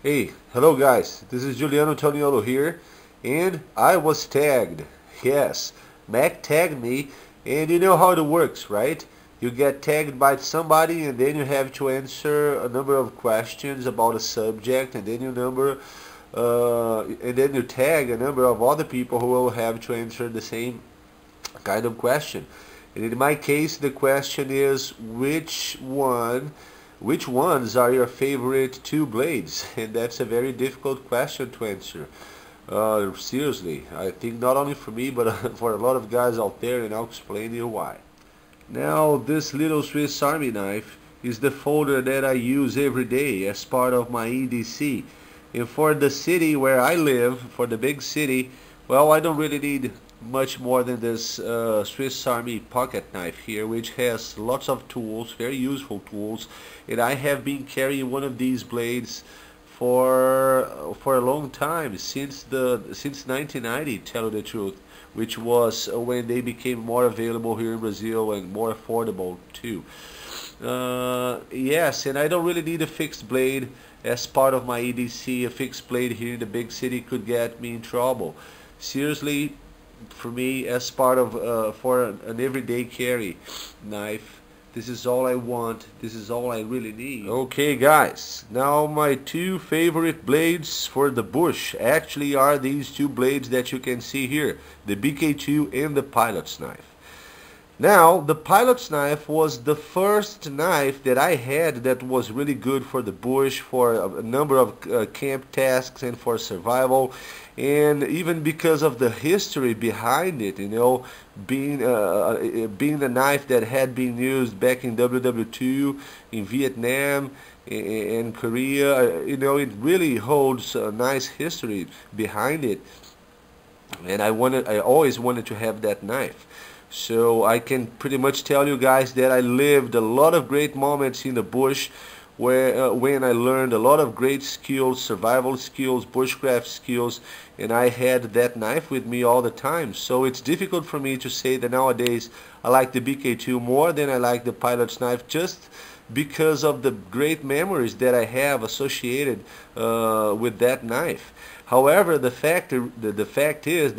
Hey, hello guys, this is Tony here, and I was tagged. Yes, Mac tagged me, and you know how it works, right? You get tagged by somebody, and then you have to answer a number of questions about a subject, and then you tag a number of other people who will have to answer the same kind of question. And in my case, the question is which ones are your favorite two blades? And that's a very difficult question to answer. Seriously, I think not only for me, but for a lot of guys out there, and I'll explain you why. Now, this little Swiss Army knife is the folder that I use every day as part of my EDC. And for the city where I live, for the big city, well, I don't really need much more than this Swiss Army pocket knife here, which has lots of tools, very useful tools, and I have been carrying one of these blades for a long time, since 1990, tell you the truth, which was when they became more available here in Brazil and more affordable too. Yes, and I don't really need a fixed blade as part of my EDC. A fixed blade here in the big city could get me in trouble. Seriously, for me, as part of for an everyday carry knife, this is all I want. This is all I really need. Okay guys, now my two favorite blades for the bush actually are these two blades that you can see here, the BK2 and the pilot's knife. Now, the pilot's knife was the first knife that I had that was really good for the bush, for a number of camp tasks and for survival, and even because of the history behind it, you know, being the knife that had been used back in WW2, in Vietnam, and Korea, you know, it really holds a nice history behind it, and I always wanted to have that knife. So I can pretty much tell you guys that I lived a lot of great moments in the bush where when I learned a lot of great skills, survival skills, bushcraft skills, and I had that knife with me all the time. So it's difficult for me to say that nowadays I like the BK2 more than I like the pilot's knife, just because of the great memories that I have associated with that knife. However, the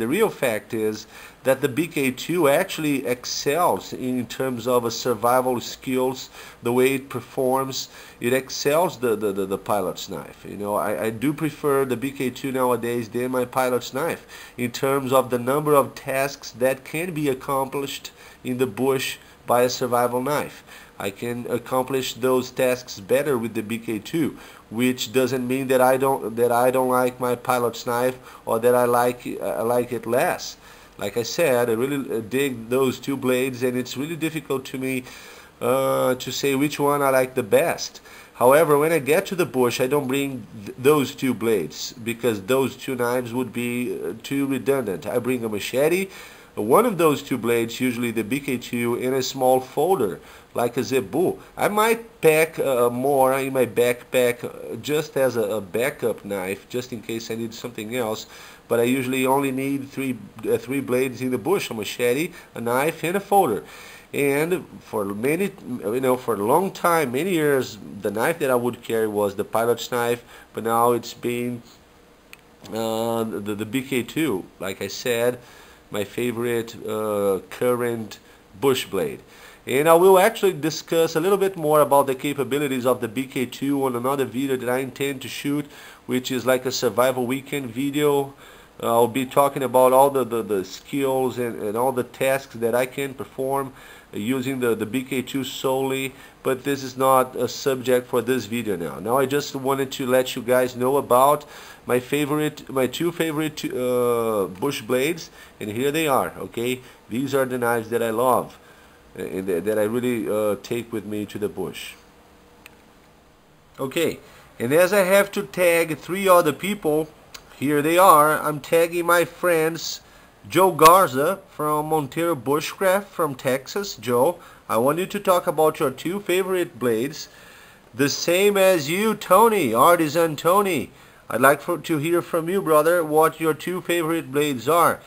real fact is that the BK2 actually excels in terms of survival skills, the way it performs. It excels the pilot's knife. You know, I do prefer the BK2 nowadays than my pilot's knife in terms of the number of tasks that can be accomplished in the bush by a survival knife. I can accomplish those tasks better with the BK2, which doesn't mean that I don't like my pilot's knife or that I like it less. Like I said, I really dig those two blades, and it's really difficult to me to say which one I like the best. However, when I get to the bush, I don't bring those two blades because those two knives would be too redundant. I bring a machete, one of those two blades, usually the BK2, in a small folder like a zebu. I might pack more in my backpack just as a backup knife, just in case I need something else, but I usually only need three blades in the bush: a machete, a knife, and a folder. And for for a long time, many years, the knife that I would carry was the pilot's knife, but now it's been the BK2, like I said, my favorite current bush blade. And I will actually discuss a little bit more about the capabilities of the BK2 on another video that I intend to shoot, which is like a survival weekend video. I'll be talking about all the skills and all the tasks that I can perform using the BK2 solely, but this is not a subject for this video now. Now I just wanted to let you guys know about my two favorite bush blades, and here they are. Okay, these are the knives that I love and that I really take with me to the bush. Okay, and as I have to tag three other people, here they are. I'm tagging my friends Joe Garza from MonteroBushcraft from Texas. Joe, I want you to talk about your two favorite blades. The same as you, Tony, Artisan Tony. I'd like to hear from you, brother, what your two favorite blades are.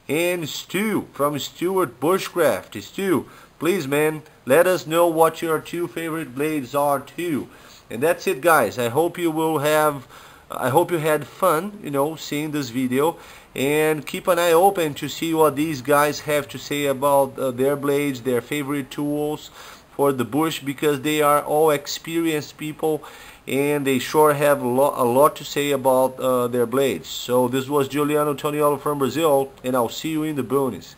And Stu from stuartsbushcraft. Stu, please, man, let us know what your two favorite blades are too. And that's it, guys. I hope you will have I hope you had fun, you know, seeing this video, and keep an eye open to see what these guys have to say about their blades, their favorite tools for the bush, because they are all experienced people and they sure have a lot to say about their blades. So this was Juliano Toniolo from Brazil, and I'll see you in the boonies.